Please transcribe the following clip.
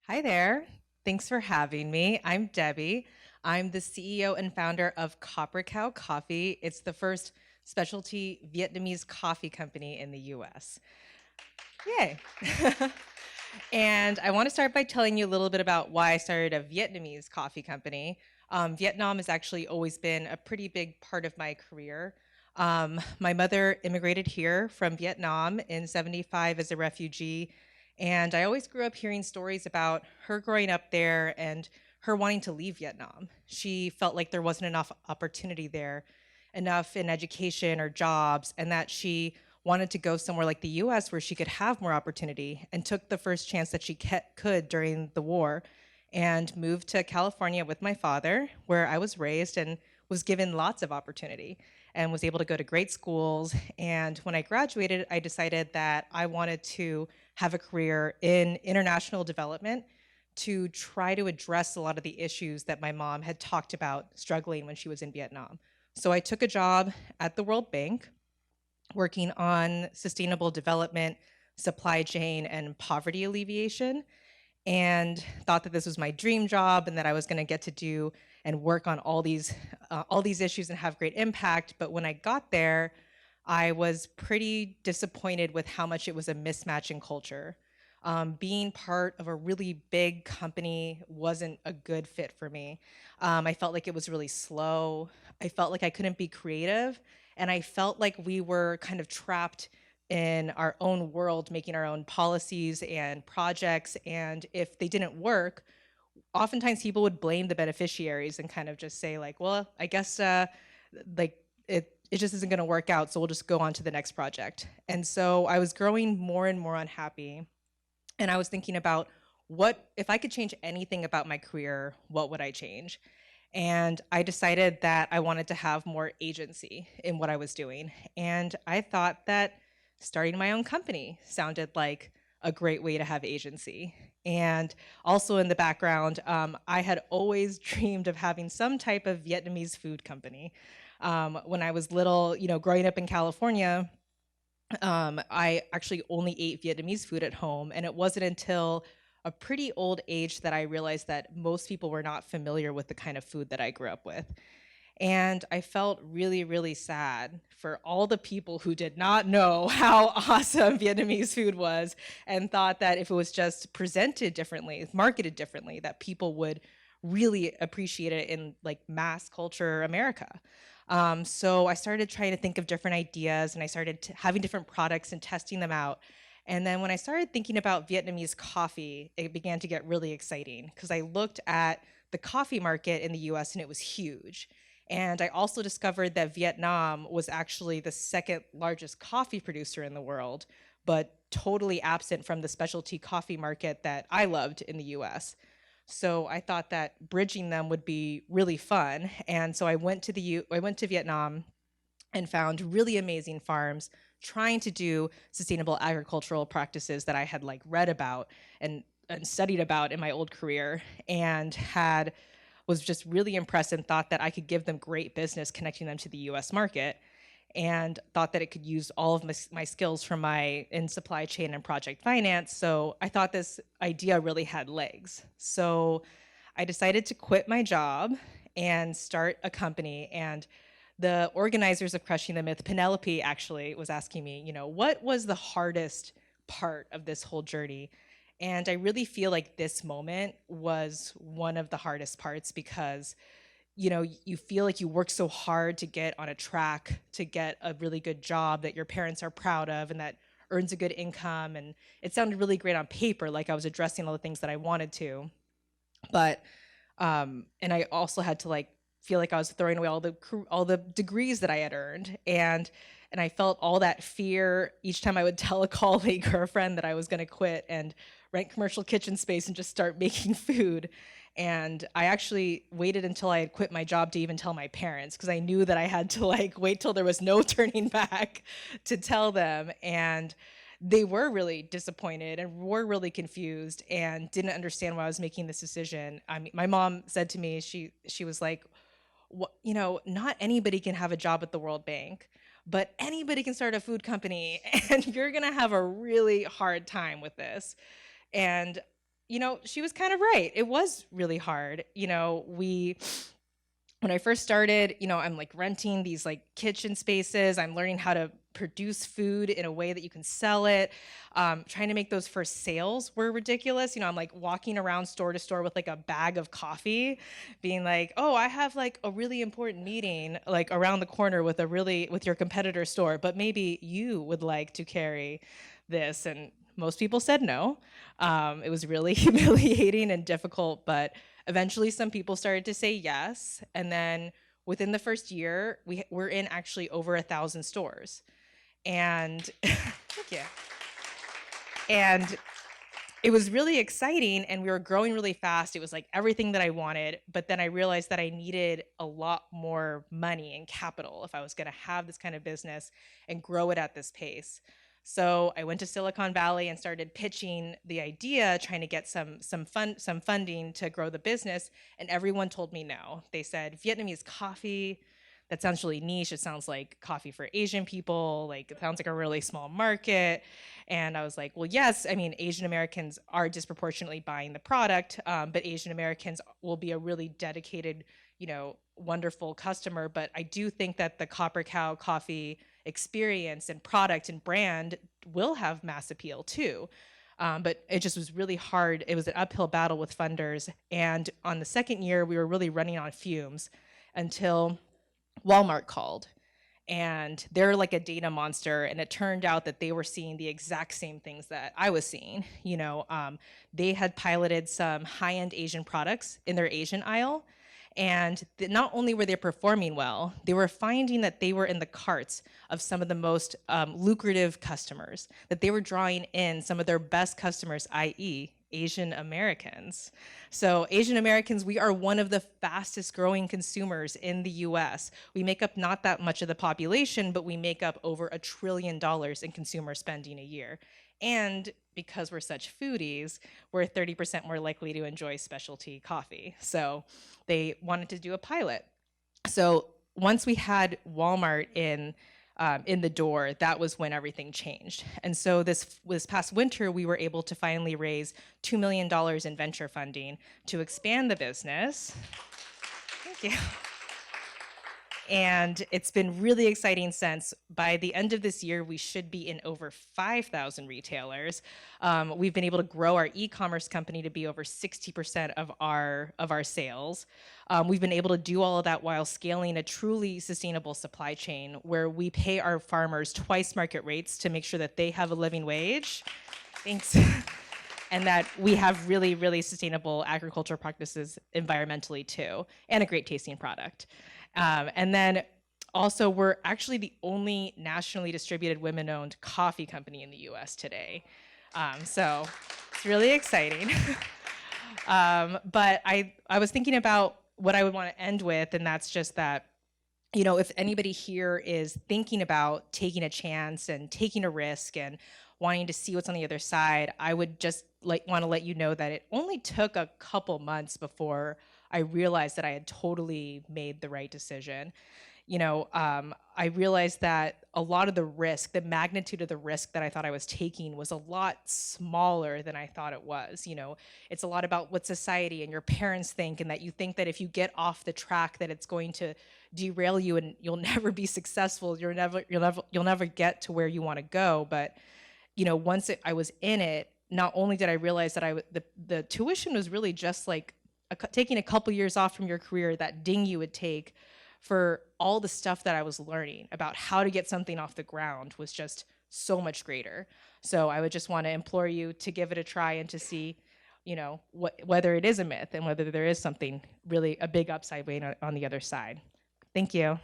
Hi there. Thanks for having me. I'm Debbie. I'm the CEO and founder of Copper Cow Coffee. It's the first specialty Vietnamese coffee company in the US. Yay. And I want to start by telling you a little bit about why I started a Vietnamese coffee company. Vietnam has actually always been a pretty big part of my career. My mother immigrated here from Vietnam in 75 as a refugee, and I always grew up hearing stories about her growing up there and her wanting to leave Vietnam. She felt like there wasn't enough opportunity there, enough in education or jobs, and that she wanted to go somewhere like the US where she could have more opportunity, and took the first chance that she could during the war and moved to California with my father, where I was raised and was given lots of opportunity and was able to go to great schools. And when I graduated, I decided that I wanted to have a career in international development to try to address a lot of the issues that my mom had talked about struggling when she was in Vietnam. So I took a job at the World Bank working on sustainable development, supply chain, and poverty alleviation, and thought that this was my dream job and that I was going to get to do and work on all these issues and have great impact. But when I got there, I was pretty disappointed with how much it was a mismatch in culture. Being part of a really big company wasn't a good fit for me. I felt like it was really slow. I felt like I couldn't be creative. And I felt like we were kind of trapped in our own world, making our own policies and projects. And if they didn't work, oftentimes people would blame the beneficiaries and kind of just say, like, well, I guess like it just isn't going to work out, so we'll just go on to the next project. And so I was growing more and more unhappy, and I was thinking about, what if I could change anything about my career, what would I change? And I decided that I wanted to have more agency in what I was doing. And I thought that starting my own company sounded like a great way to have agency. And also in the background, I had always dreamed of having some type of Vietnamese food company. When I was little, growing up in California, I actually only ate Vietnamese food at home, and it wasn't until a pretty old age that I realized that most people were not familiar with the kind of food that I grew up with. And I felt really, really sad for all the people who did not know how awesome Vietnamese food was and thought that if it was just presented differently, marketed differently, that people would really appreciate it in like mass culture America. So I started trying to think of different ideas, and I started having different products and testing them out. And then when I started thinking about Vietnamese coffee, it began to get really exciting because I looked at the coffee market in the US and it was huge. And I also discovered that Vietnam was actually the second largest coffee producer in the world, but totally absent from the specialty coffee market that I loved in the US. So I thought that bridging them would be really fun. And so I went to Vietnam and found really amazing farms trying to do sustainable agricultural practices that I had like read about and studied about in my old career, and had was just really impressed and thought that I could give them great business connecting them to the US market, and thought that it could use all of my skills from my in supply chain and project finance. So I thought this idea really had legs. So I decided to quit my job and start a company. And the organizers of Crushing the Myth, Penelope, actually was asking me, what was the hardest part of this whole journey? And I really feel like this moment was one of the hardest parts because you feel like you work so hard to get on a track, to get a really good job that your parents are proud of and that earns a good income. And it sounded really great on paper, like I was addressing all the things that I wanted to. But and I also had to like feel like I was throwing away all the degrees that I had earned, and I felt all that fear each time I would tell a colleague or a friend that I was going to quit and rent commercial kitchen space and just start making food. And I actually waited until I had quit my job to even tell my parents, because I knew that I had to like wait till there was no turning back to tell them. And they were really disappointed and were really confused and didn't understand why I was making this decision. I mean, my mom said to me, she was like, not anybody can have a job at the World Bank, but anybody can start a food company, and you're gonna have a really hard time with this. And she was kind of right. It was really hard. When I first started, I'm like renting these like kitchen spaces. I'm learning how to produce food in a way that you can sell it. Trying to make those first sales were ridiculous. I'm like walking around store to store with like a bag of coffee, being like, "Oh, I have like a really important meeting like around the corner with your competitor store, but maybe you would like to carry this." And most people said no. It was really humiliating and difficult, but eventually some people started to say yes. And then within the first year, we're in actually over 1,000 stores. And thank you. And it was really exciting and we were growing really fast. It was like everything that I wanted. But then I realized that I needed a lot more money and capital if I was going to have this kind of business and grow it at this pace. So I went to Silicon Valley and started pitching the idea, trying to get some funding to grow the business, and everyone told me no. They said Vietnamese coffee, that sounds really niche. It sounds like coffee for Asian people. Like it sounds like a really small market. And I was like, well, yes, I mean, Asian Americans are disproportionately buying the product, but Asian Americans will be a really dedicated, wonderful customer. But I do think that the Copper Cow coffee experience and product and brand will have mass appeal too. But it just was really hard. It was an uphill battle with funders. And on the second year, we were really running on fumes until Walmart called, and they're like a data monster, and it turned out that they were seeing the exact same things that I was seeing. They had piloted some high-end Asian products in their Asian aisle, and not only were they performing well, they were finding that they were in the carts of some of the most lucrative customers, that they were drawing in some of their best customers, i.e. Asian Americans. So Asian Americans, we are one of the fastest growing consumers in the US. We make up not that much of the population, but we make up over $1 trillion in consumer spending a year. And because we're such foodies, we're 30% more likely to enjoy specialty coffee. So they wanted to do a pilot. So once we had Walmart in the door, that was when everything changed. And so this past winter, we were able to finally raise $2 million in venture funding to expand the business. Thank you. And it's been really exciting since. By the end of this year, we should be in over 5,000 retailers. We've been able to grow our e-commerce company to be over 60% of our sales. We've been able to do all of that while scaling a truly sustainable supply chain where we pay our farmers twice market rates to make sure that they have a living wage. Thanks. And that we have really, really sustainable agricultural practices environmentally too, and a great tasting product. And then also, we're actually the only nationally distributed women-owned coffee company in the US today. So it's really exciting. But I was thinking about what I would want to end with, and that's just that, if anybody here is thinking about taking a chance and taking a risk and wanting to see what's on the other side, I would just want to let you know that it only took a couple months before I realized that I had totally made the right decision. I realized that a lot of the risk, the magnitude of the risk that I thought I was taking was a lot smaller than I thought it was. It's a lot about what society and your parents think, and that you think that if you get off the track that it's going to derail you and you'll never be successful. You'll never get to where you want to go. But once I was in it, not only did I realize that the tuition was really just like taking a couple years off from your career, that ding you would take for all the stuff that I was learning about how to get something off the ground was just so much greater. So I would just want to implore you to give it a try and to see, whether it is a myth and whether there is something really a big upside way on the other side. Thank you.